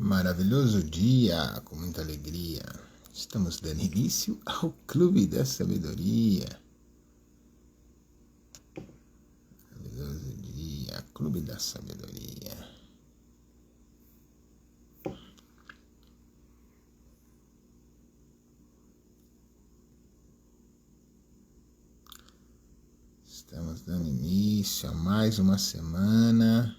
Maravilhoso dia, com muita alegria. Estamos dando início ao Clube da Sabedoria. Maravilhoso dia, Clube da Sabedoria. Estamos dando início a mais uma semana.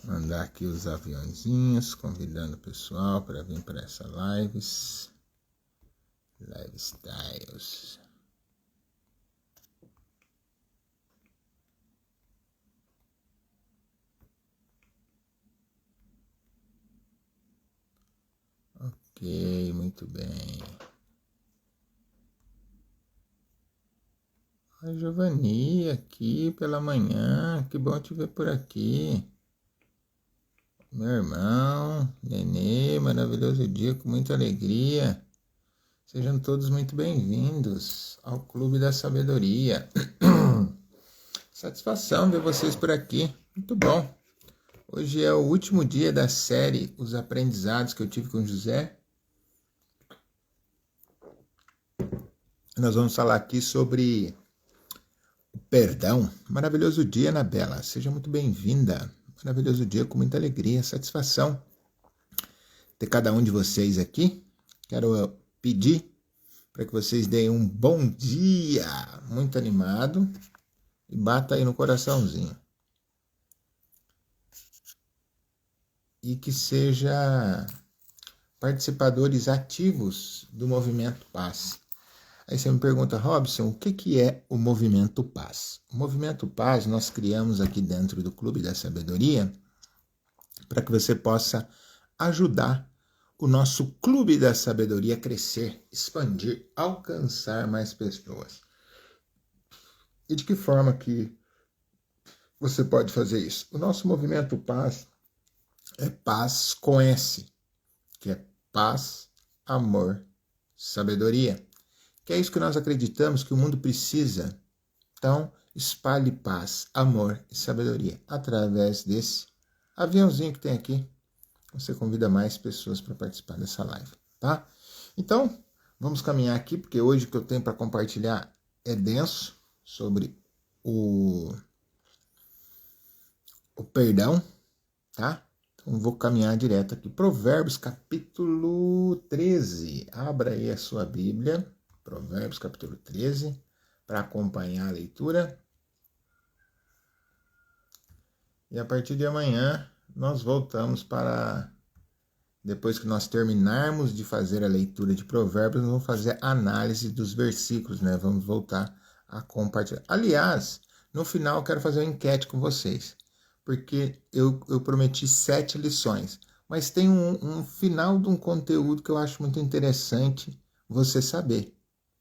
Mandar aqui os aviãozinhos, convidando o pessoal para vir para essa Lifestyles. Ok, muito bem. A Giovani aqui pela manhã, que bom te ver por aqui. Meu irmão, Nenê, maravilhoso dia, com muita alegria. Sejam todos muito bem-vindos ao Clube da Sabedoria. Satisfação ver vocês por aqui, muito bom. Hoje é o último dia da série Os Aprendizados que eu tive com José. Nós vamos falar aqui sobre o perdão. Maravilhoso dia, Anabela, seja muito bem-vinda. Maravilhoso dia, com muita alegria, satisfação ter cada um de vocês aqui. Quero pedir para que vocês deem um bom dia, muito animado, e bata aí no coraçãozinho. E que seja participadores ativos do Movimento Paz. Aí você me pergunta, Robson, o que é o Movimento Paz? O Movimento Paz nós criamos aqui dentro do Clube da Sabedoria para que você possa ajudar o nosso Clube da Sabedoria a crescer, expandir, alcançar mais pessoas. E de que forma que você pode fazer isso? O nosso Movimento Paz é Paz com S, que é paz, amor, sabedoria. Que é isso que nós acreditamos que o mundo precisa. Então, espalhe paz, amor e sabedoria através desse aviãozinho que tem aqui. Você convida mais pessoas para participar dessa live, tá? Então, vamos caminhar aqui, porque hoje o que eu tenho para compartilhar é denso sobre o perdão, tá? Então, vou caminhar direto aqui. Provérbios, capítulo 13. Abra aí a sua Bíblia. Provérbios, capítulo 13, para acompanhar a leitura. E a partir de amanhã, nós voltamos para, depois que nós terminarmos de fazer a leitura de Provérbios, nós vamos fazer a análise dos versículos, né? Vamos voltar a compartilhar. Aliás, no final eu quero fazer uma enquete com vocês, porque eu prometi 7 lições, mas tem um final de um conteúdo que eu acho muito interessante você saber.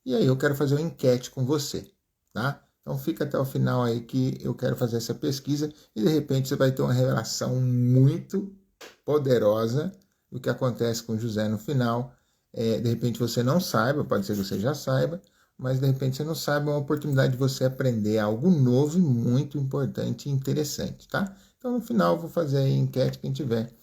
E aí eu quero fazer uma enquete com você, tá? Então fica até o final aí que eu quero fazer essa pesquisa e de repente você vai ter uma revelação muito poderosa do que acontece com José no final. De repente você não saiba, pode ser que você já saiba, mas de repente você não saiba, é uma oportunidade de você aprender algo novo e muito importante e interessante, tá? Então no final eu vou fazer a enquete, quem tiver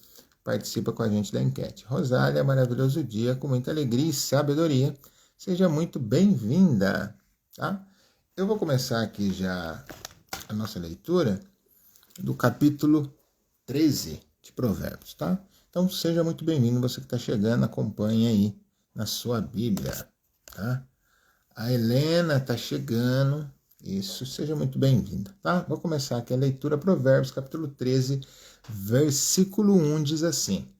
participa com a gente da enquete. Rosália, maravilhoso dia, com muita alegria e sabedoria. Seja muito bem-vinda, tá? Eu vou começar aqui já a nossa leitura do capítulo 13 de Provérbios, tá? Então, seja muito bem-vindo, você que está chegando, acompanhe aí na sua Bíblia, tá? A Helena está chegando, isso, seja muito bem-vinda, tá? Vou começar aqui a leitura, Provérbios, capítulo 13, versículo 1, diz assim: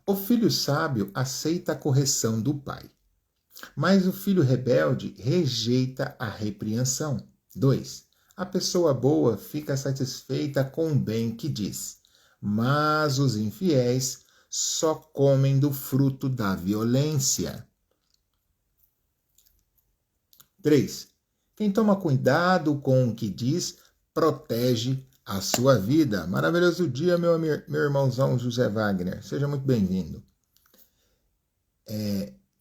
O filho sábio aceita a correção do pai, mas o filho rebelde rejeita a repreensão. 2. A pessoa boa fica satisfeita com o bem que diz, mas os infiéis só comem do fruto da violência. 3. Quem toma cuidado com o que diz, protege a sua vida. Maravilhoso dia, meu irmãozão José Wagner. Seja muito bem-vindo.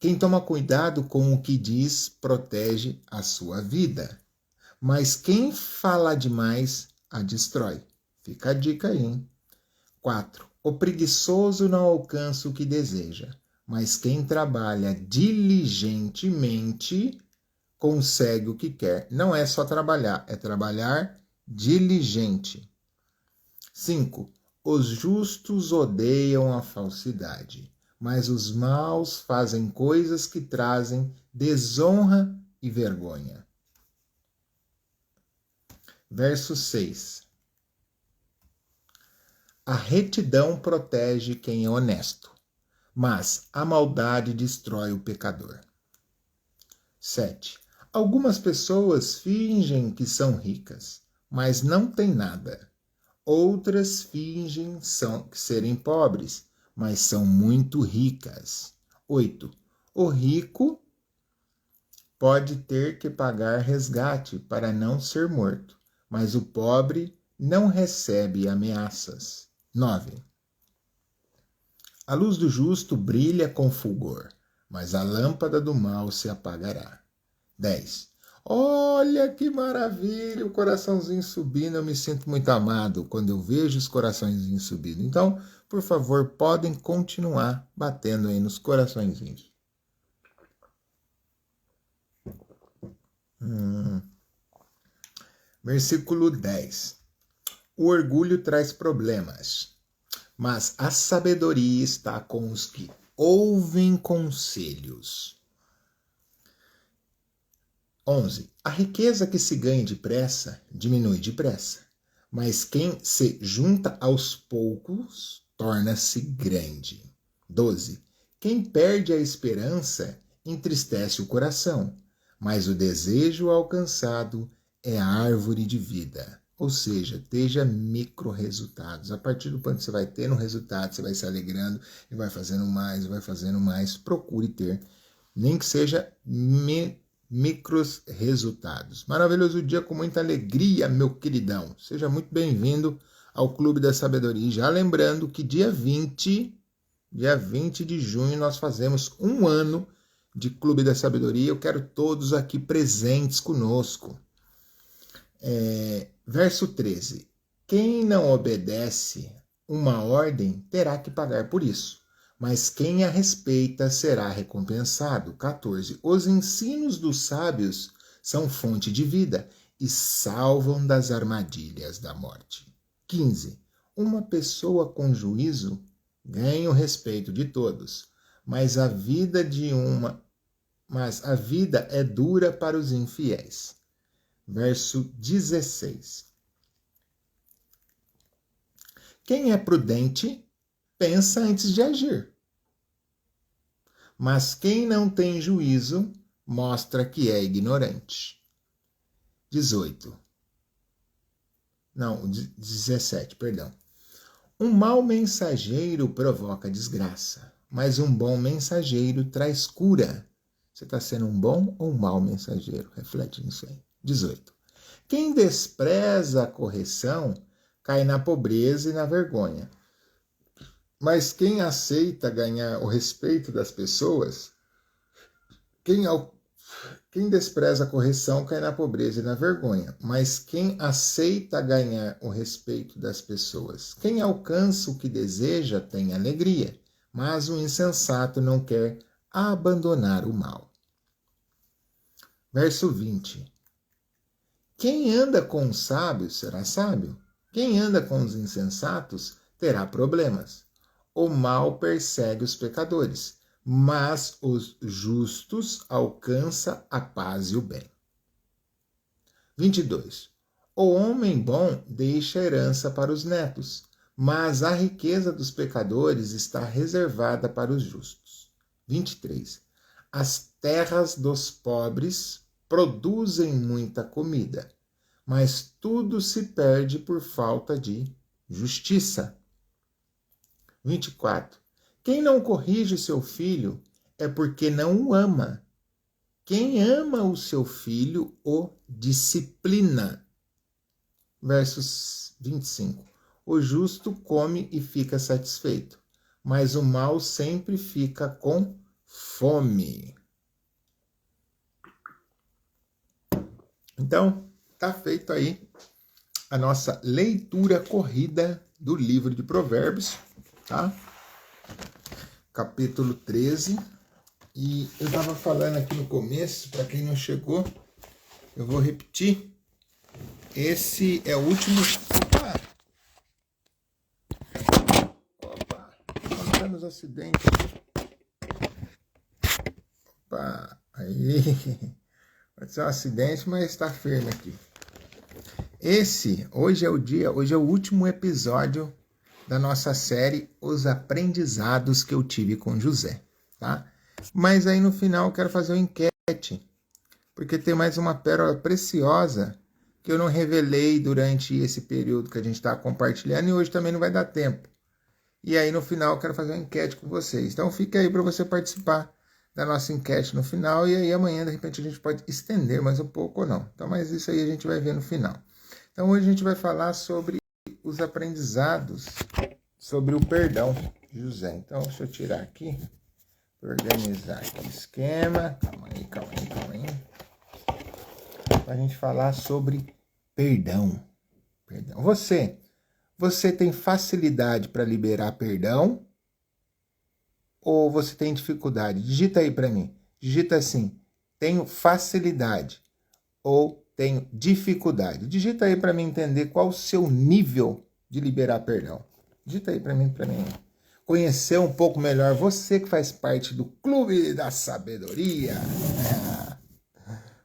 Quem toma cuidado com o que diz, protege a sua vida. Mas quem fala demais, a destrói. Fica a dica aí, hein? 4. O preguiçoso não alcança o que deseja, mas quem trabalha diligentemente consegue o que quer. Não é só trabalhar, é trabalhar diligente. 5. Os justos odeiam a falsidade, mas os maus fazem coisas que trazem desonra e vergonha. Verso 6. A retidão protege quem é honesto, mas a maldade destrói o pecador. 7. Algumas pessoas fingem que são ricas, mas não têm nada. Outras fingem serem pobres, mas são muito ricas. 8. O rico pode ter que pagar resgate para não ser morto, mas o pobre não recebe ameaças. 9. A luz do justo brilha com fulgor, mas a lâmpada do mal se apagará. 10. Olha que maravilha, o coraçãozinho subindo, eu me sinto muito amado quando eu vejo os coraçõezinhos subindo. Então, por favor, podem continuar batendo aí nos coraçõezinhos. Versículo 10. O orgulho traz problemas, mas a sabedoria está com os que ouvem conselhos. 11. A riqueza que se ganha depressa diminui depressa, mas quem se junta aos poucos torna-se grande. 12. Quem perde a esperança entristece o coração, mas o desejo alcançado é a árvore de vida. Ou seja, esteja micro resultados. A partir do ponto que você vai tendo resultado, você vai se alegrando e vai fazendo mais, vai fazendo mais. Procure ter, nem que seja micros resultados. Maravilhoso dia com muita alegria, meu queridão. Seja muito bem-vindo ao Clube da Sabedoria. Já lembrando que dia 20 de junho, nós fazemos um ano de Clube da Sabedoria. Eu quero todos aqui presentes conosco. Verso 13. Quem não obedece uma ordem terá que pagar por isso, mas quem a respeita será recompensado. 14. Os ensinos dos sábios são fonte de vida e salvam das armadilhas da morte. 15. Uma pessoa com juízo ganha o respeito de todos, mas a vida é dura para os infiéis. Verso 16. Quem é prudente, pensa antes de agir. Mas quem não tem juízo, mostra que é ignorante. 17, perdão. Um mau mensageiro provoca desgraça, mas um bom mensageiro traz cura. Você está sendo um bom ou um mau mensageiro? Reflete nisso aí. 18. Quem despreza a correção cai na pobreza e na vergonha. Mas quem aceita ganhar o respeito das pessoas, quem despreza a correção cai na pobreza e na vergonha. Mas quem aceita ganhar o respeito das pessoas, quem alcança o que deseja tem alegria, mas o insensato não quer abandonar o mal. Verso 20. Quem anda com os sábios será sábio. Quem anda com os insensatos terá problemas. O mal persegue os pecadores, mas os justos alcança a paz e o bem. 22. O homem bom deixa herança para os netos, mas a riqueza dos pecadores está reservada para os justos. 23. As terras dos pobres produzem muita comida, mas tudo se perde por falta de justiça. 24. Quem não corrige seu filho é porque não o ama. Quem ama o seu filho o disciplina. Versos 25. O justo come e fica satisfeito, mas o mal sempre fica com fome. Então, tá feito aí a nossa leitura corrida do livro de Provérbios, tá? Capítulo 13. E eu estava falando aqui no começo, para quem não chegou, eu vou repetir. Esse é o último... Opa! Estamos nos acidentes. Opa! Aí... Pode ser um acidente, mas está firme aqui. Hoje é o último episódio da nossa série Os Aprendizados que eu tive com José, tá? Mas aí no final eu quero fazer uma enquete, porque tem mais uma pérola preciosa que eu não revelei durante esse período que a gente está compartilhando e hoje também não vai dar tempo. E aí no final eu quero fazer uma enquete com vocês. Então fica aí para você participar da nossa enquete no final e aí amanhã de repente a gente pode estender mais um pouco ou não. Então, mas isso aí a gente vai ver no final. Então hoje a gente vai falar sobre os aprendizados, sobre o perdão de José. Então deixa eu tirar aqui, organizar aqui o esquema. Calma aí. Para a gente falar sobre perdão. Você tem facilidade para liberar perdão? Ou você tem dificuldade? Digita aí para mim. Digita assim, tenho facilidade ou tenho dificuldade. Digita aí para mim entender qual o seu nível de liberar perdão. Digita aí para mim. Conhecer um pouco melhor você que faz parte do Clube da Sabedoria.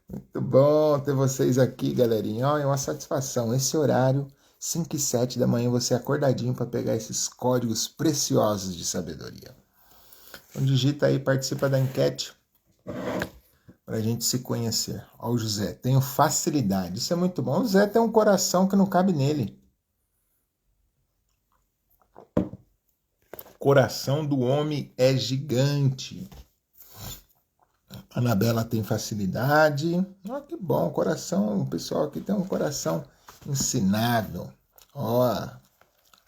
Muito bom ter vocês aqui, galerinha. É uma satisfação. Esse horário, 5 e 7 da manhã, você acordadinho para pegar esses códigos preciosos de sabedoria. Então digita aí, participa da enquete para a gente se conhecer. Ó, o José, tenho facilidade. Isso é muito bom. O José tem um coração que não cabe nele. Coração do homem é gigante. A Anabela tem facilidade. Ó, que bom, coração. O pessoal aqui tem um coração ensinado. Ó,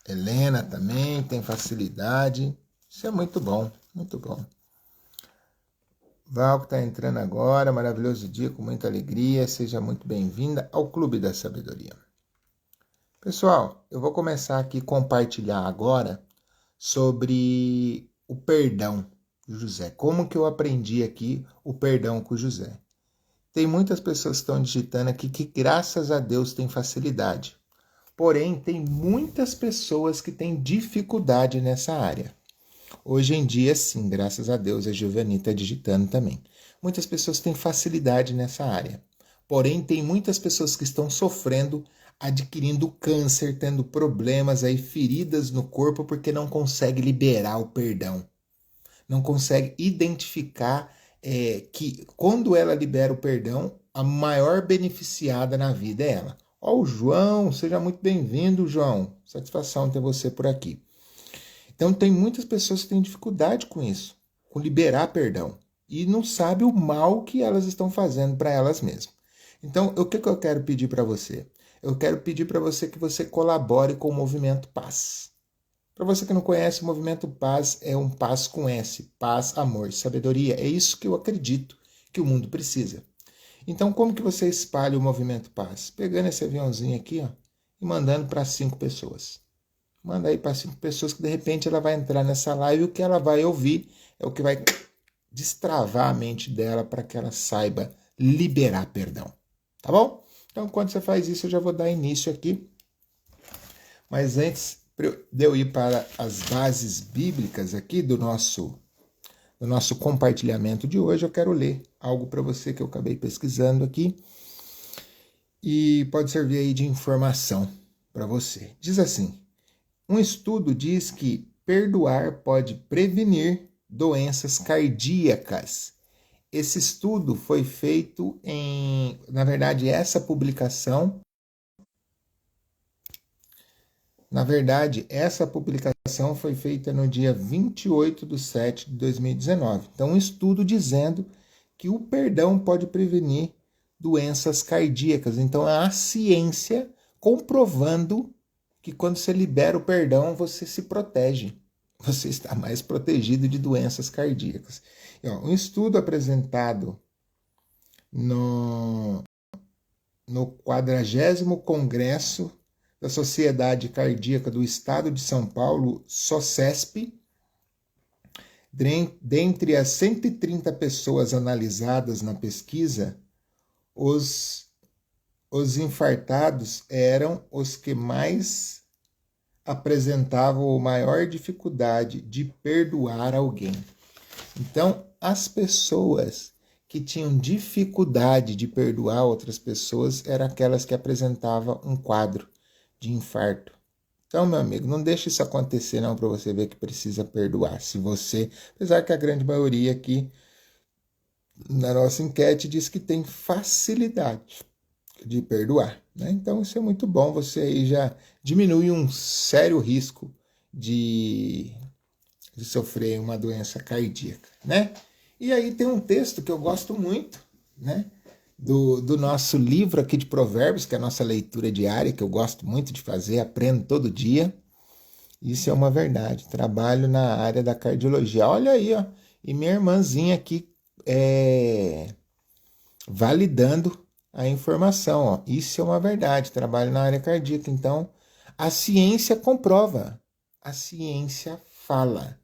Helena também tem facilidade. Isso é muito bom, muito bom. Val que está entrando agora, maravilhoso dia, com muita alegria. Seja muito bem-vinda ao Clube da Sabedoria. Pessoal, eu vou começar aqui a compartilhar agora sobre o perdão de José. Como que eu aprendi aqui o perdão com José. Tem muitas pessoas que estão digitando aqui que graças a Deus tem facilidade. Porém, tem muitas pessoas que têm dificuldade nessa área. Hoje em dia, sim, graças a Deus, a Giovani está digitando também. Muitas pessoas têm facilidade nessa área. Porém, tem muitas pessoas que estão sofrendo, adquirindo câncer, tendo problemas, aí, feridas no corpo, porque não consegue liberar o perdão. Não consegue identificar que quando ela libera o perdão, a maior beneficiada na vida é ela. Ó, o João, seja muito bem-vindo, João. Satisfação ter você por aqui. Então, tem muitas pessoas que têm dificuldade com isso, com liberar perdão, e não sabem o mal que elas estão fazendo para elas mesmas. Então, o que eu quero pedir para você? Eu quero pedir para você que você colabore com o Movimento Paz. Para você que não conhece, o Movimento Paz é um paz com S, paz, amor, sabedoria. É isso que eu acredito que o mundo precisa. Então, como que você espalha o Movimento Paz? Pegando esse aviãozinho aqui, ó, e mandando para 5 pessoas. Manda aí para 5 pessoas que de repente ela vai entrar nessa live e o que ela vai ouvir é o que vai destravar a mente dela para que ela saiba liberar perdão. Tá bom? Então, quando você faz isso, eu já vou dar início aqui. Mas antes de eu ir para as bases bíblicas aqui do nosso compartilhamento de hoje, eu quero ler algo para você que eu acabei pesquisando aqui e pode servir aí de informação para você. Diz assim: um estudo diz que perdoar pode prevenir doenças cardíacas. Esse estudo foi feito na verdade, essa publicação foi feita no dia 28/7/2019. Então, um estudo dizendo que o perdão pode prevenir doenças cardíacas. Então, é a ciência comprovando que quando você libera o perdão, você se protege. Você está mais protegido de doenças cardíacas. E, um estudo apresentado no 40º Congresso da Sociedade Cardíaca do Estado de São Paulo, SOCESP, dentre as 130 pessoas analisadas na pesquisa, os infartados eram os que mais apresentavam a maior dificuldade de perdoar alguém. Então, as pessoas que tinham dificuldade de perdoar outras pessoas eram aquelas que apresentavam um quadro de infarto. Então, meu amigo, não deixe isso acontecer não para você ver que precisa perdoar. Se você, apesar que a grande maioria aqui na nossa enquete diz que tem facilidade de perdoar, né? Então isso é muito bom, você aí já diminui um sério risco de sofrer uma doença cardíaca, né? E aí tem um texto que eu gosto muito, né? Do nosso livro aqui de Provérbios, que é a nossa leitura diária, que eu gosto muito de fazer, aprendo todo dia. Isso é uma verdade. Trabalho na área da cardiologia. Olha aí, ó. E minha irmãzinha aqui validando a informação, ó. Isso é uma verdade. Trabalho na área cardíaca. Então, a ciência comprova. A ciência fala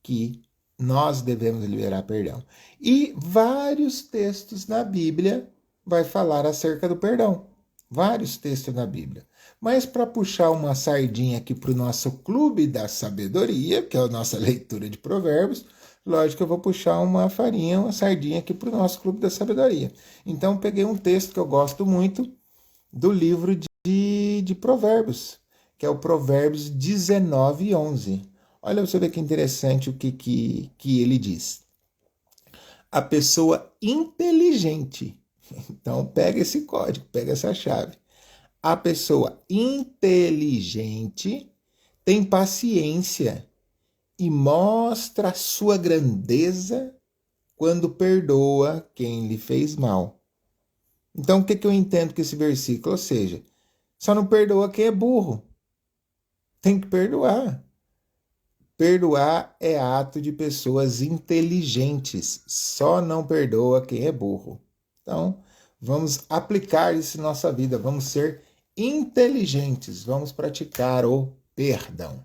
que nós devemos liberar perdão. E vários textos na Bíblia vai falar acerca do perdão. Vários textos na Bíblia. Mas para puxar uma sardinha aqui para o nosso clube da sabedoria, que é a nossa leitura de Provérbios, lógico que eu vou puxar uma sardinha aqui para o nosso clube da sabedoria. Então peguei um texto que eu gosto muito do livro de Provérbios, que é o Provérbios 19:11. Olha você ver que interessante o que ele diz. A pessoa inteligente, então pega esse código, pega essa chave. A pessoa inteligente tem paciência e mostra a sua grandeza quando perdoa quem lhe fez mal. Então o que eu entendo com esse versículo? Ou seja, só não perdoa quem é burro. Tem que perdoar. Perdoar é ato de pessoas inteligentes, só não perdoa quem é burro. Então, vamos aplicar isso em nossa vida, vamos ser inteligentes, vamos praticar o perdão.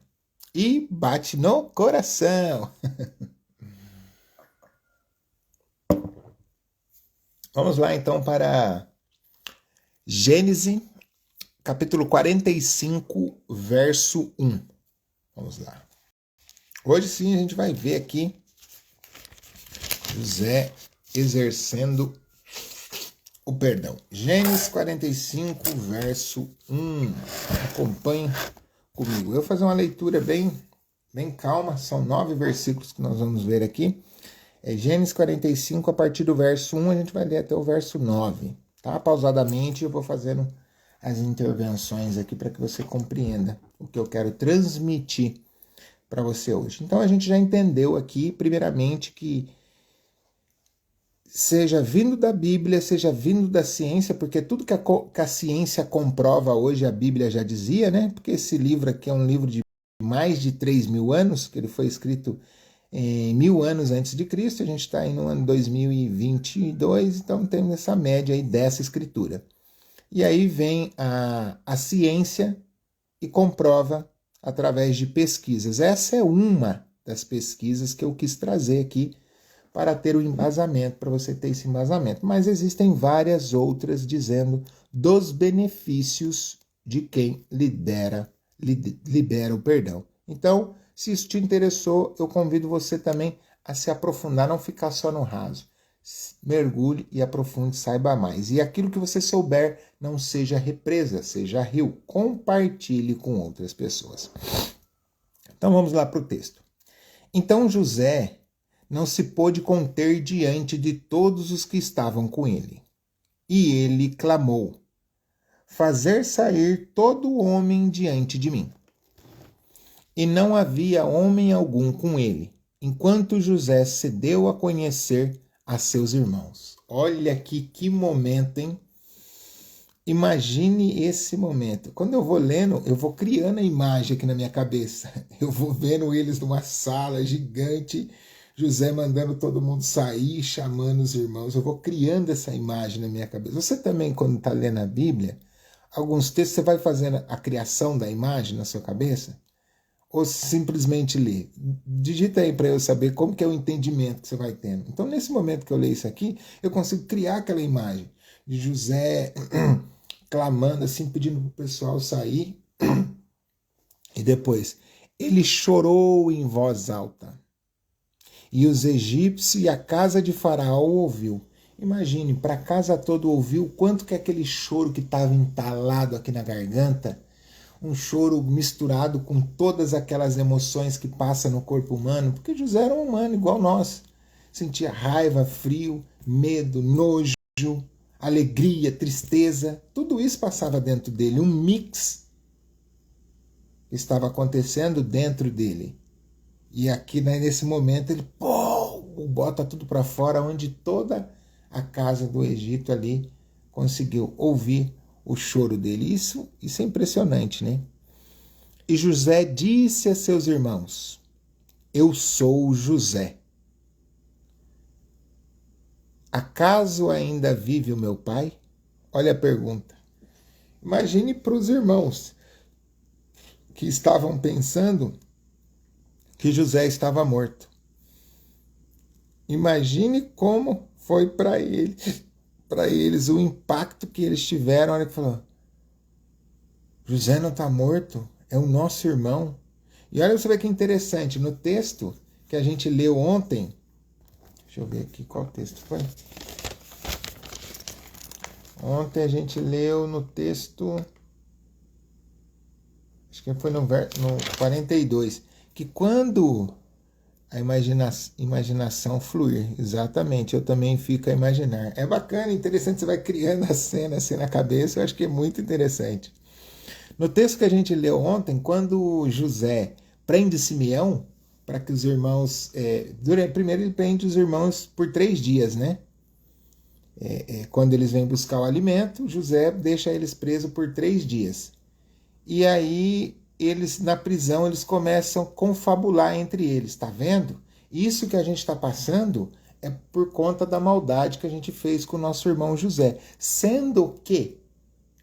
E bate no coração. Vamos lá então para Gênesis, capítulo 45, verso 1. Vamos lá. Hoje sim a gente vai ver aqui José exercendo o perdão. Gênesis 45, verso 1. Acompanhe comigo. Eu vou fazer uma leitura bem calma. São 9 versículos que nós vamos ver aqui. É Gênesis 45, a partir do verso 1, a gente vai ler até o verso 9. Tá? Pausadamente eu vou fazendo as intervenções aqui para que você compreenda o que eu quero transmitir para você hoje. Então a gente já entendeu aqui, primeiramente, que seja vindo da Bíblia, seja vindo da ciência, porque tudo que a ciência comprova hoje, a Bíblia já dizia, né? Porque esse livro aqui é um livro de mais de 3.000 anos, que ele foi escrito em 1.000 anos antes de Cristo, a gente está aí no ano 2022, então temos essa média aí dessa escritura. E aí vem a ciência e comprova através de pesquisas. Essa é uma das pesquisas que eu quis trazer aqui para ter o embasamento, para você ter esse embasamento. Mas existem várias outras dizendo dos benefícios de quem libera o perdão. Então, se isso te interessou, eu convido você também a se aprofundar, não ficar só no raso. Mergulhe e aprofunde, saiba mais. E aquilo que você souber, não seja represa, seja rio. Compartilhe com outras pessoas. Então vamos lá para o texto. Então José não se pôde conter diante de todos os que estavam com ele. E ele clamou: fazer sair todo homem diante de mim. E não havia homem algum com ele, enquanto José se deu a conhecer a seus irmãos. Olha aqui que momento, hein? Imagine esse momento. Quando eu vou lendo, eu vou criando a imagem aqui na minha cabeça. Eu vou vendo eles numa sala gigante, José mandando todo mundo sair, chamando os irmãos. Eu vou criando essa imagem na minha cabeça. Você também, quando está lendo a Bíblia, alguns textos você vai fazendo a criação da imagem na sua cabeça? Ou simplesmente lê? Digita aí para eu saber como que é o entendimento que você vai tendo. Então, nesse momento que eu leio isso aqui, eu consigo criar aquela imagem de José clamando assim, pedindo para o pessoal sair. E depois, ele chorou em voz alta. E os egípcios e a casa de Faraó ouviu. Imagine, para a casa toda ouviu quanto que aquele choro que estava entalado aqui na garganta, um choro misturado com todas aquelas emoções que passam no corpo humano, porque José era um humano igual nós. Sentia raiva, frio, medo, nojo, alegria, tristeza, tudo isso passava dentro dele, um mix estava acontecendo dentro dele. E aqui, né, nesse momento, ele bota tudo para fora, onde toda a casa do Egito ali conseguiu ouvir o choro dele. Isso é impressionante, né? E José disse a seus irmãos: eu sou José. Acaso ainda vive o meu pai? Olha a pergunta. Imagine para os irmãos que estavam pensando que José estava morto. Imagine como foi para eles o impacto que eles tiveram. Olha que falou: José não está morto, é o nosso irmão. E olha, você vê que interessante, no texto que a gente leu ontem, deixa eu ver aqui qual texto foi. Ontem a gente leu no texto, acho que foi no 42, que quando a imaginação fluir, exatamente, eu também fico a imaginar. É bacana, interessante, você vai criando a cena assim na cabeça, eu acho que é muito interessante. No texto que a gente leu ontem, quando José prende Simeão, para que os irmãos... primeiro ele prende os irmãos por 3 dias, né? Quando eles vêm buscar o alimento, José deixa eles presos por 3 dias. E aí, eles na prisão, eles começam a confabular entre eles, tá vendo? Isso que a gente está passando é por conta da maldade que a gente fez com o nosso irmão José. Sendo que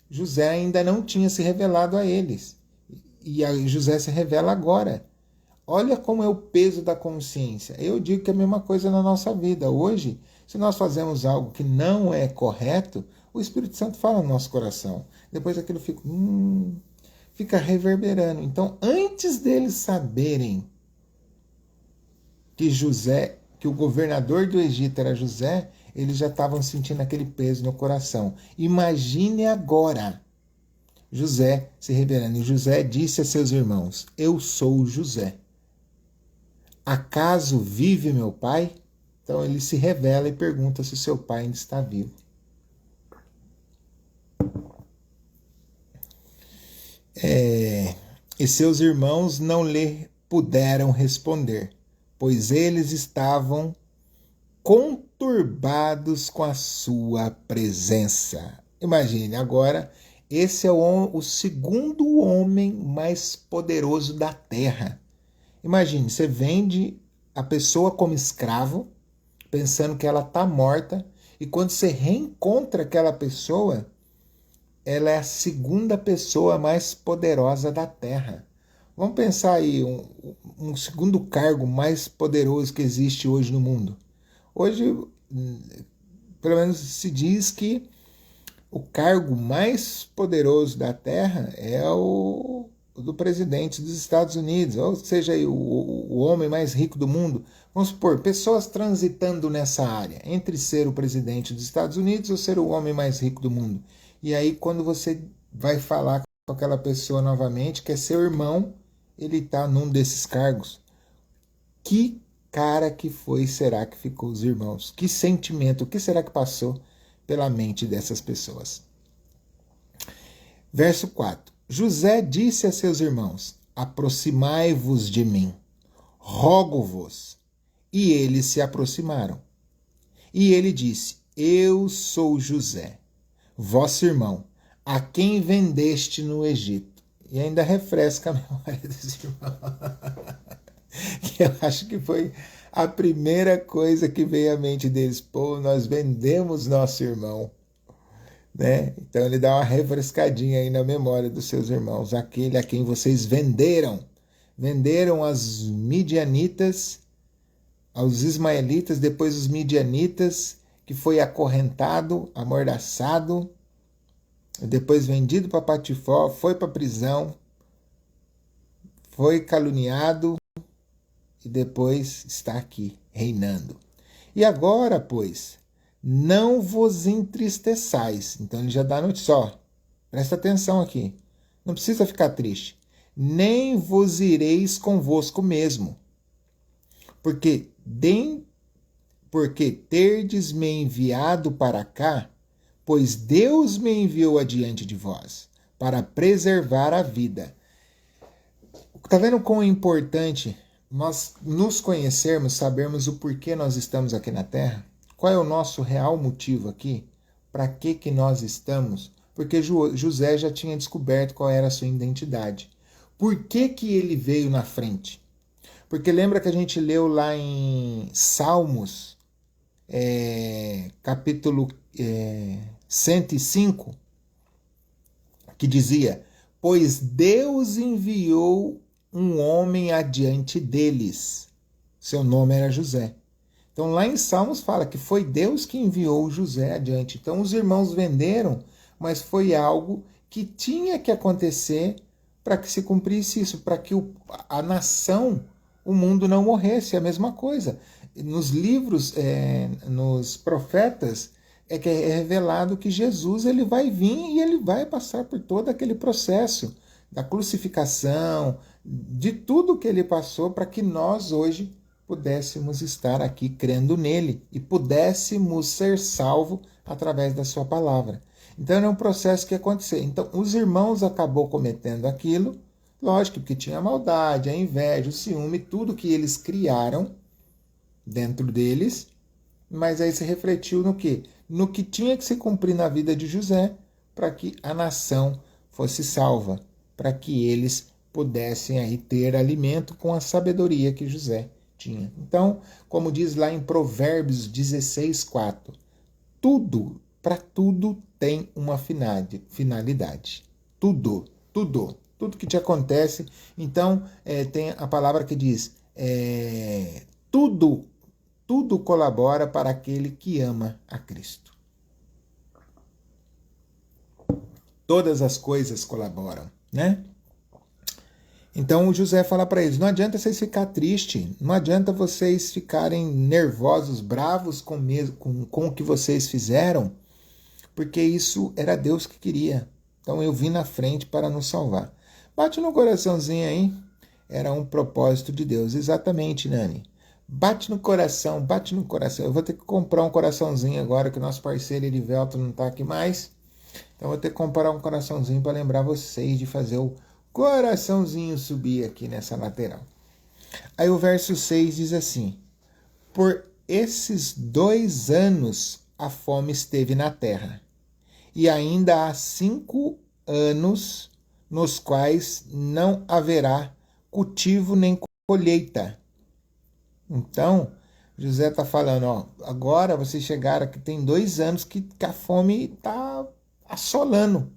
José ainda não tinha se revelado a eles. E José se revela agora. Olha como é o peso da consciência. Eu digo que é a mesma coisa na nossa vida. Hoje, se nós fazemos algo que não é correto, o Espírito Santo fala no nosso coração. Depois aquilo fica reverberando. Então, antes deles saberem que o governador do Egito era José, eles já estavam sentindo aquele peso no coração. Imagine agora José se revelando. E José disse a seus irmãos: eu sou José. Acaso vive meu pai? Então ele se revela e pergunta se seu pai ainda está vivo. E seus irmãos não lhe puderam responder, pois eles estavam conturbados com a sua presença. Imagine, agora, esse é o segundo homem mais poderoso da terra. Imagine, você vende a pessoa como escravo, pensando que ela está morta, e quando você reencontra aquela pessoa, ela é a segunda pessoa mais poderosa da terra. Vamos pensar aí, um segundo cargo mais poderoso que existe hoje no mundo. Hoje, pelo menos se diz que o cargo mais poderoso da terra é o do presidente dos Estados Unidos, ou seja, o homem mais rico do mundo. Vamos supor, pessoas transitando nessa área, entre ser o presidente dos Estados Unidos ou ser o homem mais rico do mundo. E aí, quando você vai falar com aquela pessoa novamente, que é seu irmão, ele está num desses cargos. Que cara que foi, será que ficou os irmãos? Que sentimento, o que será que passou pela mente dessas pessoas? Verso 4. José disse a seus irmãos: aproximai-vos de mim, rogo-vos. E eles se aproximaram. E ele disse: Eu sou José, vosso irmão, a quem vendeste no Egito. E ainda refresca a memória desse irmão. Que eu acho que foi a primeira coisa que veio à mente deles. Pô, nós vendemos nosso irmão. Né? Então ele dá uma refrescadinha aí na memória dos seus irmãos. Aquele a quem vocês venderam. Venderam as midianitas, aos ismaelitas, depois os midianitas, que foi acorrentado, amordaçado, depois vendido para Patifó, foi para a prisão, foi caluniado e depois está aqui, reinando. E agora, pois, não vos entristeçais. Então ele já dá a notícia, ó, presta atenção aqui, não precisa ficar triste. Nem vos ireis convosco mesmo, porque terdes me enviado para cá, pois Deus me enviou adiante de vós, para preservar a vida. Está vendo quão é importante nós nos conhecermos, sabermos o porquê nós estamos aqui na Terra? Qual é o nosso real motivo aqui? Para que nós estamos? Porque José já tinha descoberto qual era a sua identidade. Por que ele veio na frente? Porque lembra que a gente leu lá em Salmos, capítulo 105, que dizia: Pois Deus enviou um homem adiante deles. Seu nome era José. Então lá em Salmos fala que foi Deus que enviou José adiante. Então os irmãos venderam, mas foi algo que tinha que acontecer para que se cumprisse isso, para que a nação, o mundo não morresse. É a mesma coisa. Nos livros, nos profetas, que é revelado que Jesus ele vai vir e ele vai passar por todo aquele processo da crucificação, de tudo que ele passou para que nós hoje pudéssemos estar aqui crendo nele e pudéssemos ser salvos através da sua palavra. Então era um processo que ia acontecer. Então os irmãos acabou cometendo aquilo, lógico, porque tinha a maldade, a inveja, o ciúme, tudo que eles criaram dentro deles, mas aí se refletiu no quê? No que tinha que se cumprir na vida de José para que a nação fosse salva, para que eles pudessem aí ter alimento com a sabedoria que José tinha. Então, como diz lá em Provérbios 16:4, para tudo tem uma finalidade. Tudo que te acontece. Então, tem a palavra que diz, tudo colabora para aquele que ama a Cristo. Todas as coisas colaboram, né? Então o José fala para eles, não adianta vocês ficarem tristes, não adianta vocês ficarem nervosos, bravos com o que vocês fizeram, porque isso era Deus que queria. Então eu vim na frente para nos salvar. Bate no coraçãozinho aí, era um propósito de Deus. Exatamente, Nani. Bate no coração. Eu vou ter que comprar um coraçãozinho agora que o nosso parceiro Erivelto não está aqui mais. Então eu vou ter que comprar um coraçãozinho para lembrar vocês de fazer o coraçãozinho subir aqui nessa lateral. Aí o verso 6 diz assim: Por esses 2 anos a fome esteve na terra, e ainda há 5 anos nos quais não haverá cultivo nem colheita. Então, José está falando, ó, agora vocês chegaram aqui, tem 2 anos que a fome está assolando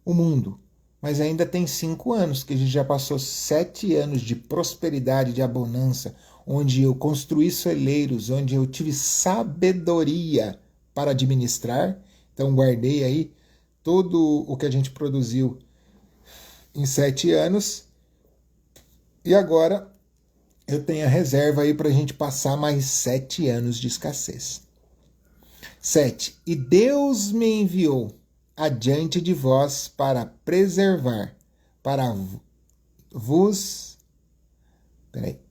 o mundo. Mas ainda tem 5 anos, que a gente já passou 7 anos de prosperidade, de abundância, onde eu construí celeiros, onde eu tive sabedoria para administrar. Então guardei aí todo o que a gente produziu em 7 anos. E agora eu tenho a reserva aí para a gente passar mais 7 anos de escassez. 7. E Deus me enviou adiante de vós para preservar,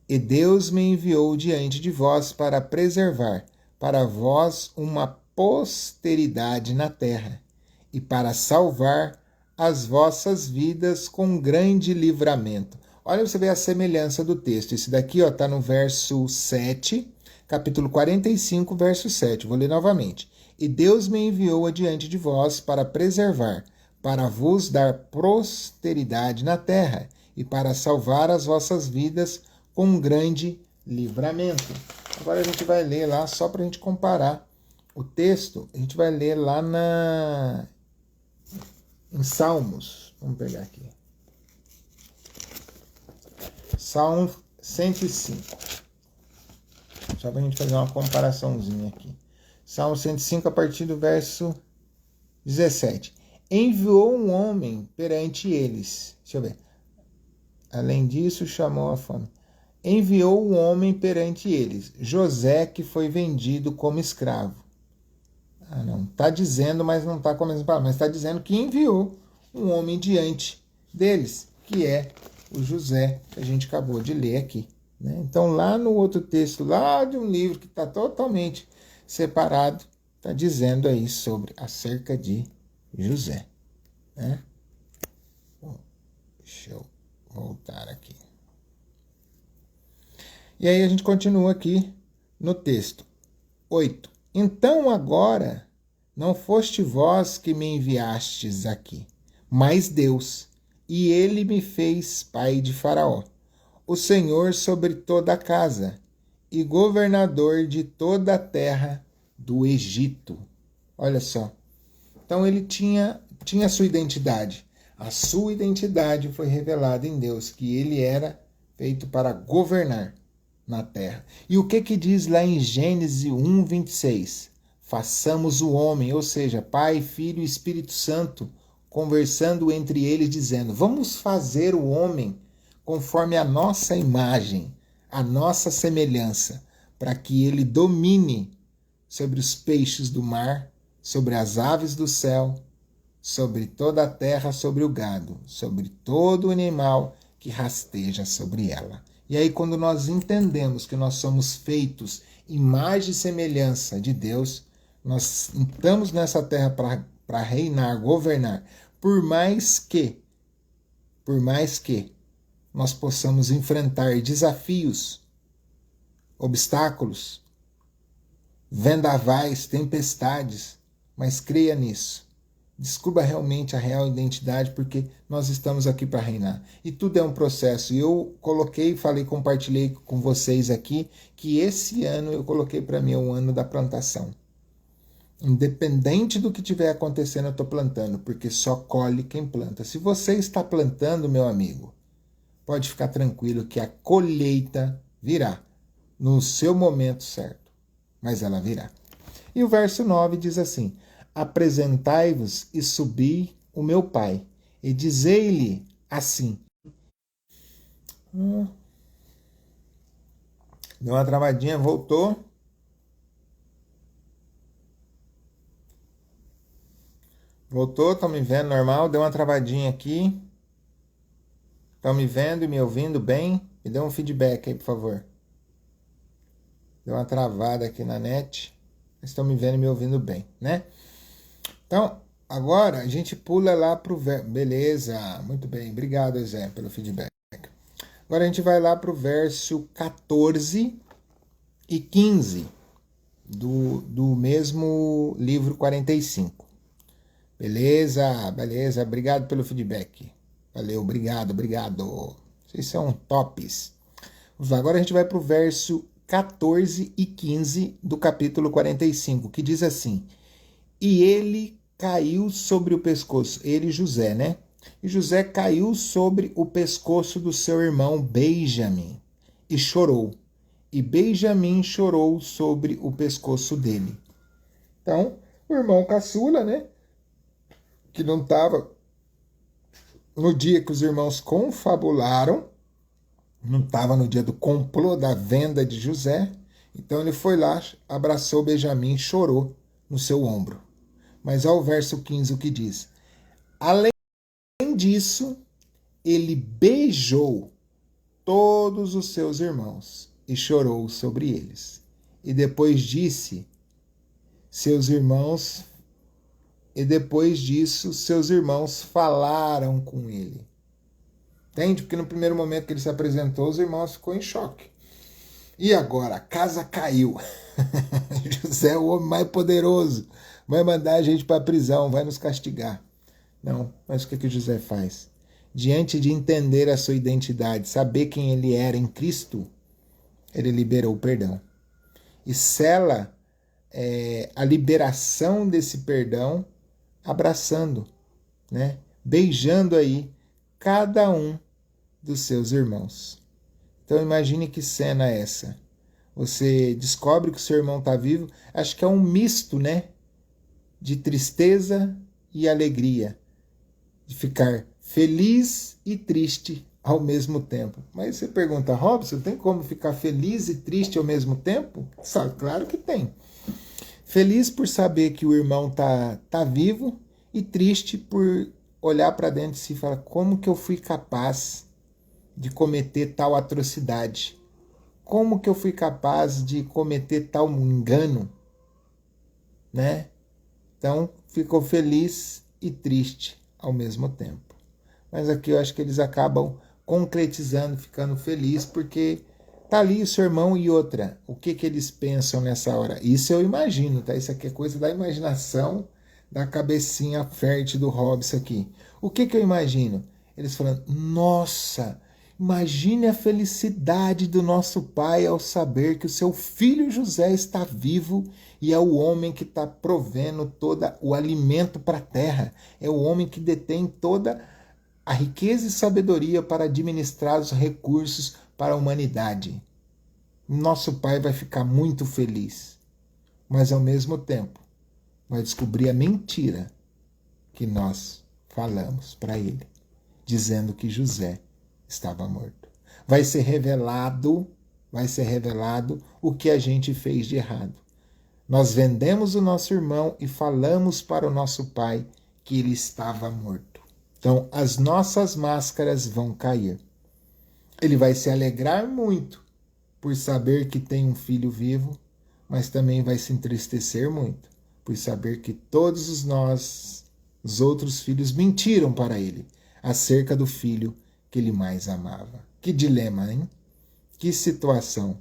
E Deus me enviou diante de vós para preservar para vós uma posteridade na terra, e para salvar as vossas vidas com grande livramento. Olha, você vê a semelhança do texto. Esse daqui está no verso 7, Capítulo 45, verso 7. Vou ler novamente. E Deus me enviou adiante de vós para preservar, para vos dar prosperidade na terra e para salvar as vossas vidas com um grande livramento. Agora a gente vai ler lá, só para a gente comparar o texto, a gente vai ler lá em Salmos. Vamos pegar aqui. Salmo 105. Só para a gente fazer uma comparaçãozinha aqui. Salmo 105, a partir do verso 17. Enviou um homem perante eles. Deixa eu ver. Além disso, chamou a fome. Enviou um homem perante eles. José, que foi vendido como escravo. Não. Está dizendo, mas não está com a mesma palavra. Mas está dizendo que enviou um homem diante deles, que é o José, que a gente acabou de ler aqui. Né? Então, lá no outro texto, lá de um livro que está totalmente separado, está dizendo aí acerca de José. Né? Bom, deixa eu voltar aqui. E aí a gente continua aqui no texto. 8. Então agora não foste vós que me enviastes aqui, mas Deus, e ele me fez pai de Faraó, o Senhor sobre toda a casa, e governador de toda a terra do Egito. Olha só. Então ele tinha sua identidade. A sua identidade foi revelada em Deus, que ele era feito para governar na terra. E o que diz lá em Gênesis 1, 26? Façamos o homem, ou seja, Pai, Filho e Espírito Santo, conversando entre eles, dizendo, vamos fazer o homem conforme a nossa imagem, a nossa semelhança, para que ele domine sobre os peixes do mar, sobre as aves do céu, sobre toda a terra, sobre o gado, sobre todo animal que rasteja sobre ela. E aí, quando nós entendemos que nós somos feitos imagem e semelhança de Deus, nós estamos nessa terra para reinar, governar, por mais que nós possamos enfrentar desafios, obstáculos, vendavais, tempestades, mas creia nisso. Descubra realmente a real identidade, porque nós estamos aqui para reinar. E tudo é um processo. E eu compartilhei com vocês aqui, que esse ano eu coloquei para mim o ano da plantação. Independente do que estiver acontecendo, eu estou plantando, porque só colhe quem planta. Se você está plantando, meu amigo, pode ficar tranquilo que a colheita virá no seu momento certo, mas ela virá. E o verso 9 diz assim, apresentai-vos e subi o meu pai, e dizei-lhe assim. Deu uma travadinha, voltou. Voltou, estão me vendo normal? Deu uma travadinha aqui. Estão me vendo e me ouvindo bem? Me dê um feedback aí, por favor. Deu uma travada aqui na net. Estão me vendo e me ouvindo bem, né? Então, agora a gente pula lá para o verso. Beleza, muito bem. Obrigado, Zé, pelo feedback. Agora a gente vai lá para o verso 14 e 15 do mesmo livro 45. Beleza, beleza. Obrigado pelo feedback. Valeu, obrigado. Vocês são tops. Agora a gente vai para o verso 14 e 15 do capítulo 45, que diz assim, e ele caiu sobre o pescoço, ele José, né? E José caiu sobre o pescoço do seu irmão Benjamim e chorou. E Benjamim chorou sobre o pescoço dele. Então, o irmão caçula, né? Que não estava no dia que os irmãos confabularam, não estava no dia do complô da venda de José, então ele foi lá, abraçou Benjamim e chorou no seu ombro. Mas olha o verso 15 o que diz. Além disso, ele beijou todos os seus irmãos e chorou sobre eles. E depois disso, seus irmãos falaram com ele. Entende? Porque no primeiro momento que ele se apresentou, os irmãos ficou em choque. E agora? A casa caiu. José é o homem mais poderoso. Vai mandar a gente para a prisão, vai nos castigar. Não, mas o que José faz? Diante de entender a sua identidade, saber quem ele era em Cristo, ele liberou o perdão. E sela a liberação desse perdão abraçando, né? Beijando aí cada um dos seus irmãos. Então imagine que cena é essa. Você descobre que o seu irmão está vivo, acho que é um misto, né? De tristeza e alegria. De ficar feliz e triste ao mesmo tempo. Mas você pergunta, Robson, tem como ficar feliz e triste ao mesmo tempo? Claro que tem. Feliz por saber que o irmão tá vivo e triste por olhar para dentro de si e falar, como que eu fui capaz de cometer tal atrocidade? Como que eu fui capaz de cometer tal engano? Né? Então, ficou feliz e triste ao mesmo tempo. Mas aqui eu acho que eles acabam concretizando, ficando felizes, porque tá ali o seu irmão e outra. O que eles pensam nessa hora? Isso eu imagino, tá? Isso aqui é coisa da imaginação, da cabecinha fértil do Robson aqui. O que eu imagino? Eles falando, nossa, imagine a felicidade do nosso pai ao saber que o seu filho José está vivo e é o homem que está provendo todo o alimento para a terra. É o homem que detém toda a riqueza e sabedoria para administrar os recursos para a humanidade. Nosso pai vai ficar muito feliz, mas ao mesmo tempo vai descobrir a mentira que nós falamos para ele, dizendo que José estava morto. Vai ser revelado o que a gente fez de errado. Nós vendemos o nosso irmão e falamos para o nosso pai que ele estava morto. Então, as nossas máscaras vão cair. Ele vai se alegrar muito por saber que tem um filho vivo, mas também vai se entristecer muito por saber que todos os outros filhos, mentiram para ele acerca do filho que ele mais amava. Que dilema, hein? Que situação.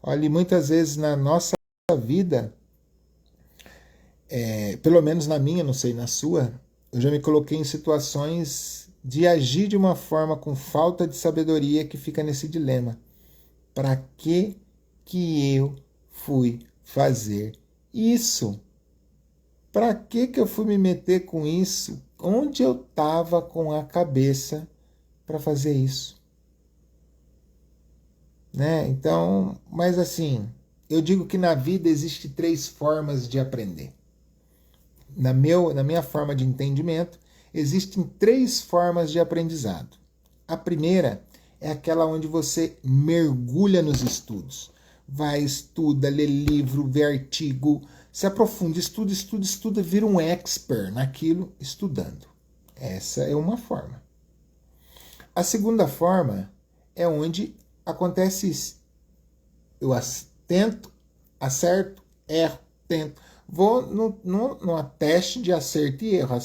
Olha, muitas vezes na nossa vida, pelo menos na minha, não sei, na sua, eu já me coloquei em situações de agir de uma forma com falta de sabedoria que fica nesse dilema. Para que eu fui fazer isso? Para que eu fui me meter com isso? Onde eu estava com a cabeça para fazer isso? Né? Então, mas assim, eu digo que na vida existe 3 formas de aprender. Na minha forma de entendimento, existem 3 formas de aprendizado. A primeira é aquela onde você mergulha nos estudos. Vai, estuda, lê livro, vê artigo, se aprofunda, estuda, vira um expert naquilo, estudando. Essa é uma forma. A segunda forma é onde acontece isso. Eu tento, acerto, erro, tento. Vou numa teste de acerto e erro.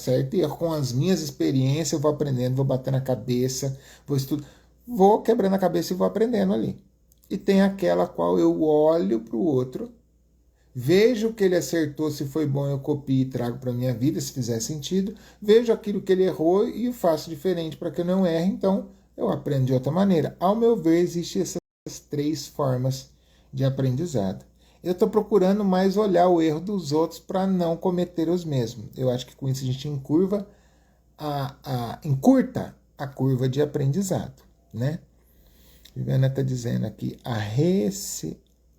Com as minhas experiências, eu vou aprendendo, vou batendo a cabeça, vou estudando, vou quebrando a cabeça e vou aprendendo ali. E tem aquela qual eu olho para o outro, vejo o que ele acertou, se foi bom eu copio e trago para a minha vida, se fizer sentido, vejo aquilo que ele errou e faço diferente para que eu não erre, então eu aprendo de outra maneira. Ao meu ver, existem essas 3 formas de aprendizado. Eu estou procurando mais olhar o erro dos outros para não cometer os mesmos. Eu acho que com isso a gente encurta a curva de aprendizado, né? Viviana está dizendo aqui,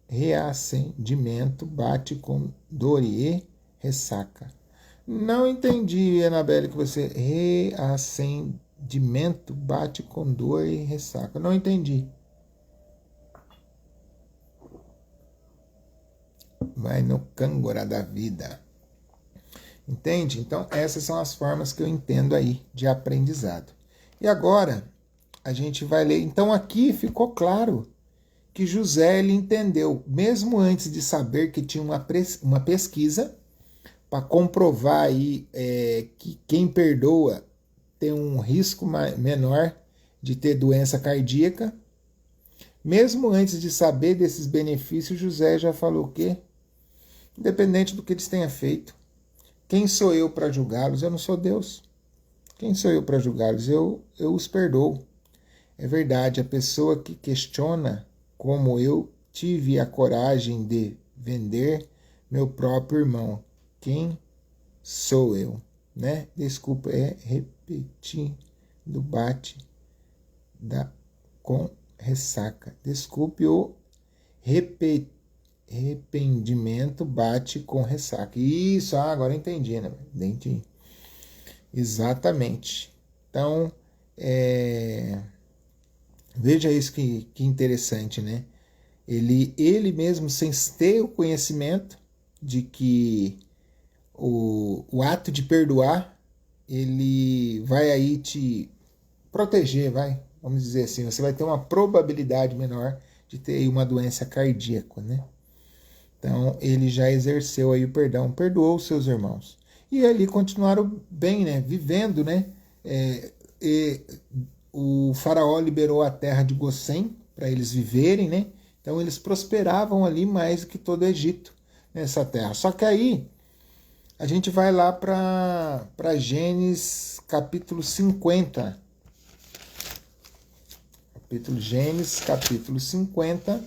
reacendimento bate com dor e ressaca. Não entendi, Anabelle, que você... Reacendimento bate com dor e ressaca. Não entendi. Vai no cângora da vida. Entende? Então, essas são as formas que eu entendo aí de aprendizado. E agora, a gente vai ler. Então, aqui ficou claro que José ele entendeu, mesmo antes de saber que tinha uma pesquisa para comprovar aí, que quem perdoa tem um risco menor de ter doença cardíaca, Mesmo antes de saber desses benefícios, José já falou o quê? Independente do que eles tenham feito. Quem sou eu para julgá-los? Eu não sou Deus. Quem sou eu para julgá-los? Eu os perdoo. É verdade, a pessoa que questiona como eu tive a coragem de vender meu próprio irmão. Quem sou eu? Né? Desculpa, é repetir do bate com ressaca. Desculpe, o arrependimento bate com ressaca. Isso, agora entendi, né? Entendi. Exatamente. Então, veja isso que interessante, né? Ele mesmo, sem ter o conhecimento de que o ato de perdoar, ele vai aí te proteger, vamos dizer assim, você vai ter uma probabilidade menor de ter aí uma doença cardíaca, né? Então, ele já exerceu aí o perdão, perdoou os seus irmãos. E ali continuaram bem, né? Vivendo, né? O faraó liberou a terra de Gossém para eles viverem, né? Então, eles prosperavam ali mais do que todo o Egito nessa terra. Só que aí, a gente vai lá para Gênesis capítulo 50. Gênesis capítulo 50.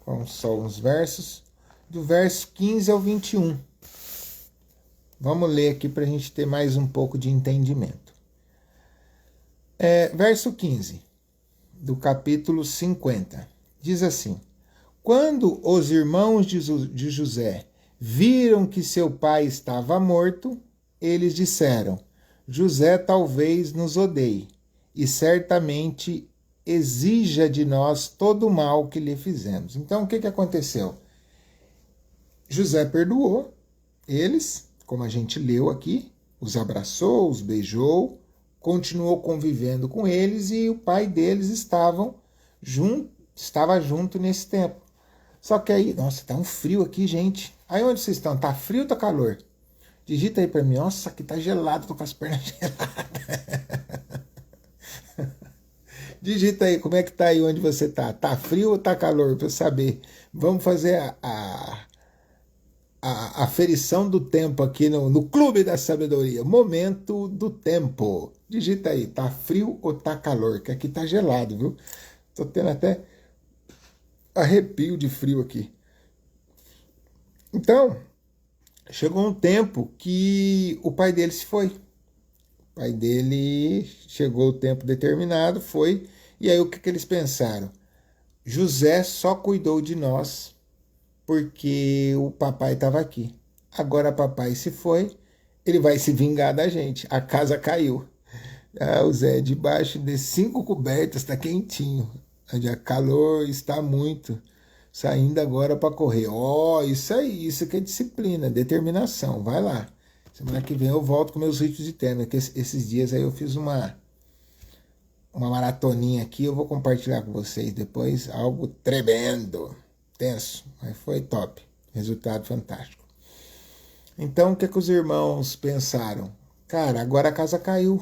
Vamos só uns versos. Do verso 15 ao 21. Vamos ler aqui para a gente ter mais um pouco de entendimento. Verso 15 do capítulo 50. Diz assim: Quando os irmãos de José viram que seu pai estava morto, eles disseram: José talvez nos odeie, e certamente exija de nós todo o mal que lhe fizemos. Então, o que aconteceu? José perdoou eles, como a gente leu aqui, os abraçou, os beijou, continuou convivendo com eles e o pai deles estava junto nesse tempo. Só que aí, nossa, tá um frio aqui, gente. Aí onde vocês estão? Tá frio ou tá calor? Digita aí pra mim. Nossa, aqui tá gelado, tô com as pernas geladas. Digita aí, como é que tá aí onde você tá? Tá frio ou tá calor? Pra eu saber. Vamos fazer a aferição do tempo aqui no Clube da Sabedoria. Momento do tempo. Digita aí, tá frio ou tá calor? Que aqui tá gelado, viu? Tô tendo até arrepio de frio aqui. Então, chegou um tempo que o pai dele se foi. O pai dele chegou o tempo determinado, foi. E aí o que eles pensaram? José só cuidou de nós porque o papai estava aqui. Agora papai se foi, ele vai se vingar da gente. A casa caiu. O Zé, debaixo de 5 cobertas, está quentinho. O calor está muito. Saindo agora para correr. Isso aí, isso que é disciplina, determinação. Vai lá. Semana que vem eu volto com meus ritmos de treino. Que esses dias aí eu fiz uma maratoninha aqui. Eu vou compartilhar com vocês depois. Algo tremendo. Tenso, mas foi top. Resultado fantástico. Então, o que os irmãos pensaram? Cara, agora a casa caiu.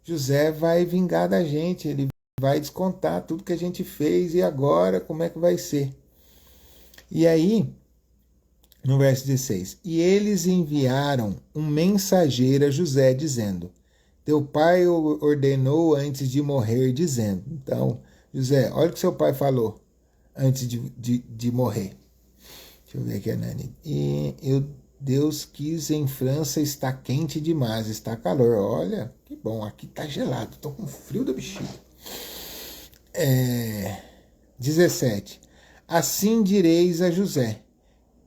José vai vingar da gente. Ele vai descontar tudo que a gente fez. E agora, como é que vai ser? E aí, no verso 16, e eles enviaram um mensageiro a José, dizendo, teu pai ordenou antes de morrer, dizendo. Então, José, olha o que seu pai falou antes de morrer. Deixa eu ver aqui, Nani. Deus quis, em França está quente demais, está calor. Olha, que bom, aqui está gelado, estou com frio da bexiga. 17. Assim direis a José,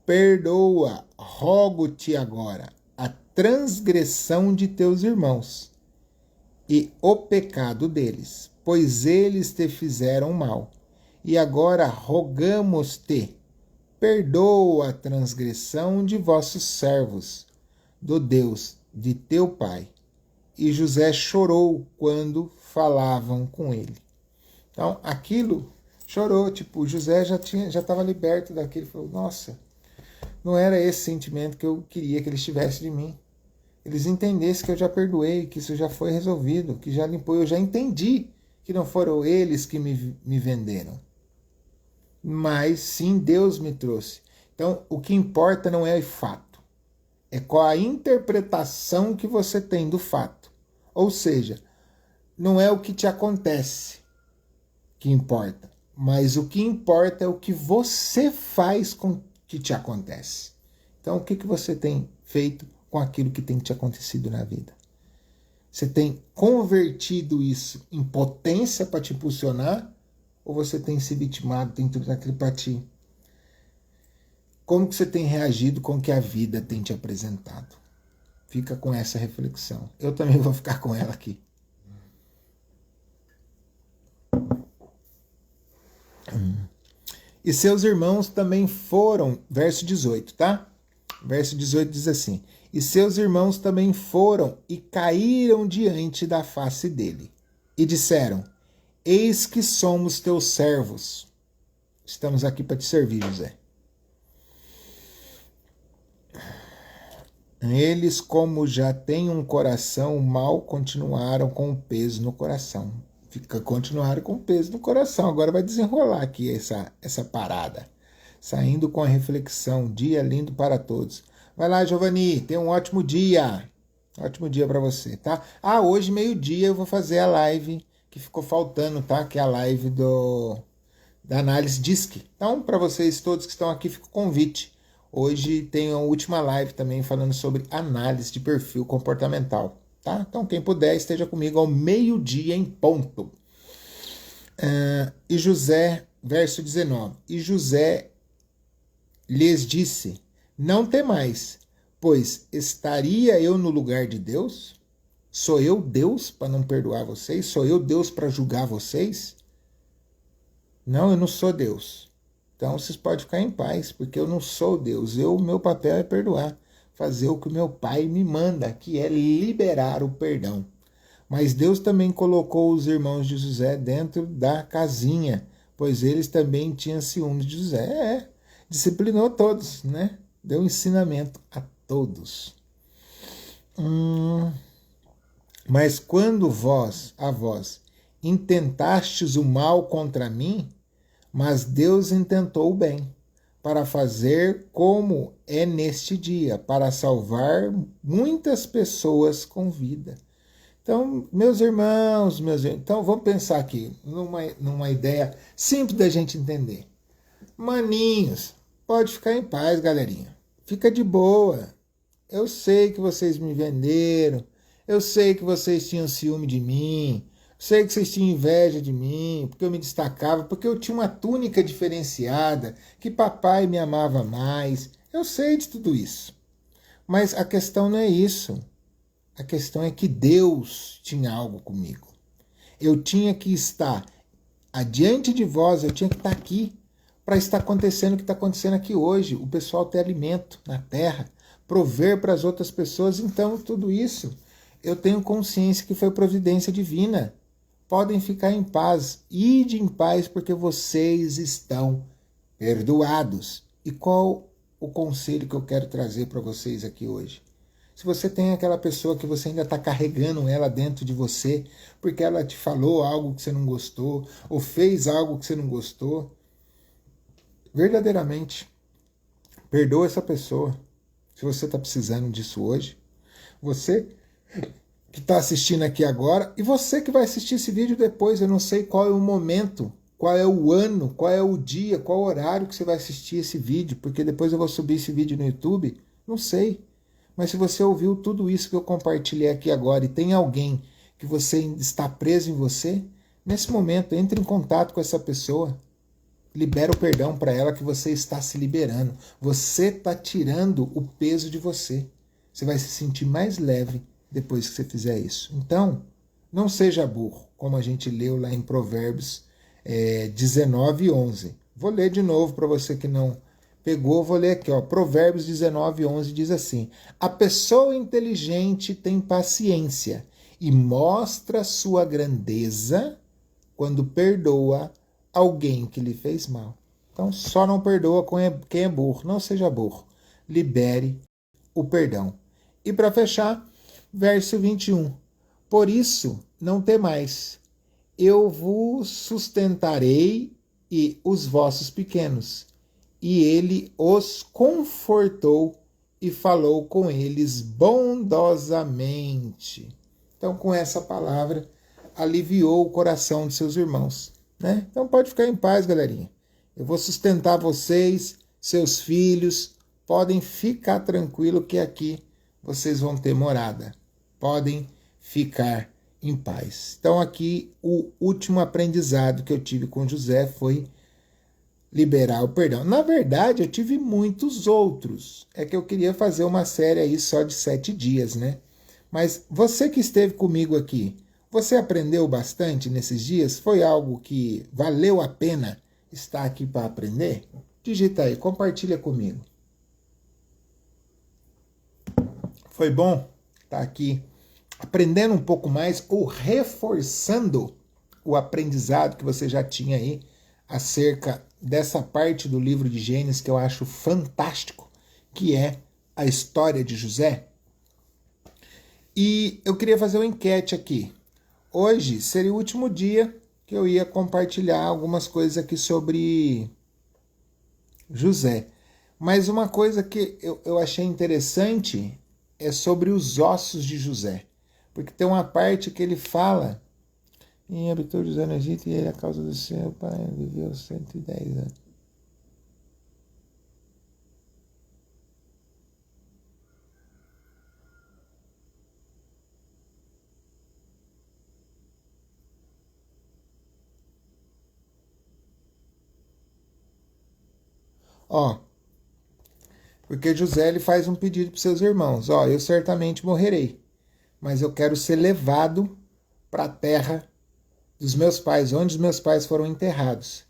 perdoa, rogo-te agora, a transgressão de teus irmãos e o pecado deles, pois eles te fizeram mal. E agora rogamos-te, perdoa a transgressão de vossos servos, do Deus de teu pai. E José chorou quando falavam com ele. Então, aquilo chorou, tipo, José já estava liberto daquilo, falou, nossa, não era esse sentimento que eu queria que eles tivessem de mim. Eles entendessem que eu já perdoei, que isso já foi resolvido, que já limpou, eu já entendi que não foram eles que me venderam, mas sim Deus me trouxe. Então, o que importa não é o fato, é qual a interpretação que você tem do fato. Ou seja, não é o que te acontece que importa, mas o que importa é o que você faz com o que te acontece. Então, o que você tem feito com aquilo que tem te acontecido na vida? Você tem convertido isso em potência para te impulsionar? Ou você tem se vitimado, tem tudo aquilo para ti? Como que você tem reagido com o que a vida tem te apresentado? Fica com essa reflexão. Eu também vou ficar com ela aqui. E seus irmãos também foram, verso 18, tá? Verso 18 diz assim: e seus irmãos também foram e caíram diante da face dele, e disseram: eis que somos teus servos. Estamos aqui para te servir, José. Eles, como já têm um coração mau, continuaram com o peso no coração. Continuaram com o peso no coração. Agora vai desenrolar aqui essa parada. Saindo com a reflexão. Dia lindo para todos. Vai lá, Giovanni. Tenha um ótimo dia. Ótimo dia para você, tá? Hoje, meio-dia, eu vou fazer a live que ficou faltando, tá? Que é a live da análise DISC. Então, para vocês todos que estão aqui, fica o convite. Hoje tem a última live também falando sobre análise de perfil comportamental, tá? Então, quem puder, esteja comigo ao meio-dia em ponto. E José, verso 19. E José lhes disse: não temais, pois estaria eu no lugar de Deus? Sou eu Deus para não perdoar vocês? Sou eu Deus para julgar vocês? Não, eu não sou Deus. Então vocês podem ficar em paz, porque eu não sou Deus. Meu papel é perdoar, fazer o que o meu pai me manda, que é liberar o perdão. Mas Deus também colocou os irmãos de José dentro da casinha, pois eles também tinham ciúmes de José. Disciplinou todos, né? Deu ensinamento a todos. Mas quando vós intentastes o mal contra mim, mas Deus intentou o bem, para fazer como é neste dia, para salvar muitas pessoas com vida. Então, meus irmãos, então vamos pensar aqui numa ideia simples da gente entender. Maninhos, pode ficar em paz, galerinha. Fica de boa. Eu sei que vocês me venderam, eu sei que vocês tinham ciúme de mim, sei que vocês tinham inveja de mim, porque eu me destacava, porque eu tinha uma túnica diferenciada, que papai me amava mais. Eu sei de tudo isso. Mas a questão não é isso. A questão é que Deus tinha algo comigo. Eu tinha que estar adiante de vós, eu tinha que estar aqui para estar acontecendo o que está acontecendo aqui hoje. O pessoal ter alimento na terra, prover para as outras pessoas. Então, tudo isso, eu tenho consciência que foi providência divina. Podem ficar em paz, ide em paz, porque vocês estão perdoados. E qual o conselho que eu quero trazer para vocês aqui hoje? Se você tem aquela pessoa que você ainda está carregando ela dentro de você, porque ela te falou algo que você não gostou, ou fez algo que você não gostou, verdadeiramente, perdoa essa pessoa. Se você está precisando disso hoje, você que está assistindo aqui agora, e você que vai assistir esse vídeo depois, eu não sei qual é o momento, qual é o ano, qual é o dia, qual o horário que você vai assistir esse vídeo, porque depois eu vou subir esse vídeo no YouTube, não sei. Mas se você ouviu tudo isso que eu compartilhei aqui agora e tem alguém que você está preso em você, nesse momento, entre em contato com essa pessoa, libera o perdão para ela que você está se liberando. Você está tirando o peso de você. Você vai se sentir mais leve depois que você fizer isso. Então, não seja burro, como a gente leu lá em Provérbios 19:11. Vou ler de novo para você que não pegou, vou ler aqui, ó. Provérbios 19:11 diz assim: a pessoa inteligente tem paciência e mostra sua grandeza quando perdoa alguém que lhe fez mal. Então, só não perdoa quem é burro. Não seja burro. Libere o perdão. E para fechar, verso 21. Por isso, não temais. eu vos sustentarei e os vossos pequenos. E ele os confortou e falou com eles bondosamente. Então, com essa palavra, aliviou o coração de seus irmãos, né? Então, pode ficar em paz, galerinha. Eu vou sustentar vocês, seus filhos. Podem ficar tranquilo que aqui vocês vão ter morada. Podem ficar em paz. Então, aqui, o último aprendizado que eu tive com José foi liberar o perdão. Na verdade, eu tive muitos outros. É que eu queria fazer uma série aí só de 7 dias, né? Mas você que esteve comigo aqui, você aprendeu bastante nesses dias? Foi algo que valeu a pena estar aqui para aprender? Digita aí, compartilha comigo. Foi bom estar aqui aprendendo um pouco mais ou reforçando o aprendizado que você já tinha aí acerca dessa parte do livro de Gênesis que eu acho fantástico, que é a história de José. E eu queria fazer uma enquete aqui. Hoje seria o último dia que eu ia compartilhar algumas coisas aqui sobre José. Mas uma coisa que eu achei interessante é sobre os ossos de José. Porque tem uma parte que ele fala: e habitou José no Egito, e ele, a causa do seu pai, viveu 110 anos. Ó, porque José ele faz um pedido para seus irmãos: ó, eu certamente morrerei, mas eu quero ser levado para a terra dos meus pais, onde os meus pais foram enterrados.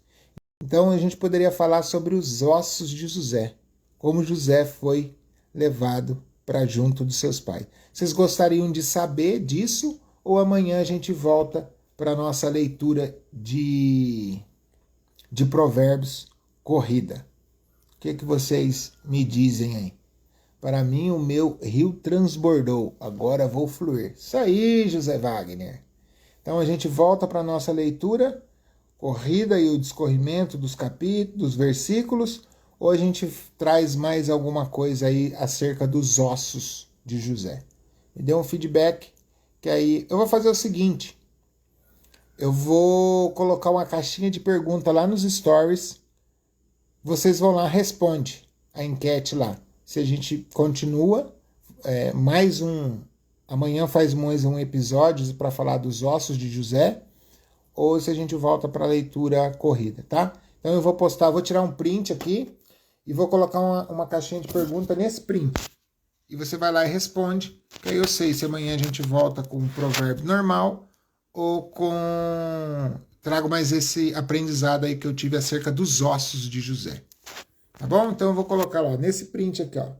Então a gente poderia falar sobre os ossos de José, como José foi levado para junto dos seus pais. Vocês gostariam de saber disso ou amanhã a gente volta para a nossa leitura de Provérbios corrida? O que vocês me dizem aí? Para mim o meu rio transbordou, agora vou fluir. Isso aí, José Wagner. Então a gente volta para a nossa leitura corrida e o discorrimento dos capítulos, dos versículos, ou a gente traz mais alguma coisa aí acerca dos ossos de José? Me dê um feedback, que aí eu vou fazer o seguinte: eu vou colocar uma caixinha de pergunta lá nos stories, vocês vão lá, responde a enquete lá. Se a gente continua, amanhã faz mais um episódio para falar dos ossos de José, ou se a gente volta para a leitura corrida, tá? Então eu vou postar, vou tirar um print aqui e vou colocar uma caixinha de pergunta nesse print. E você vai lá e responde, que aí eu sei se amanhã a gente volta com um provérbio normal ou trago mais esse aprendizado aí que eu tive acerca dos ossos de José. Tá bom? Então eu vou colocar lá nesse print aqui, ó.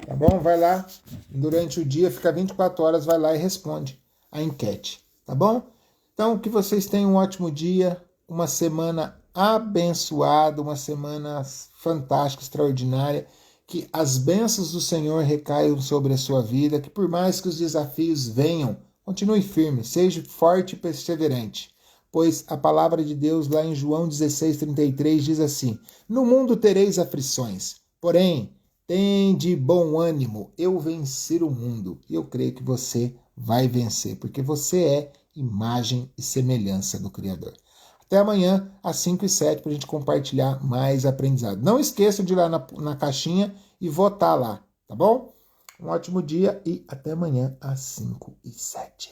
Tá bom? Vai lá, durante o dia, fica 24 horas, vai lá e responde a enquete. Tá bom? Então, que vocês tenham um ótimo dia, uma semana abençoada, uma semana fantástica, extraordinária, que as bênçãos do Senhor recaiam sobre a sua vida, que por mais que os desafios venham, continue firme, seja forte e perseverante, pois a palavra de Deus lá em João 16:33 diz assim: no mundo tereis aflições, porém, tende bom ânimo, eu venci o mundo. E eu creio que você vai vencer, porque você é imagem e semelhança do Criador. Até amanhã, às 5h07, para a gente compartilhar mais aprendizado. Não esqueça de ir lá na caixinha e votar lá, tá bom? Um ótimo dia e até amanhã, às 5h07.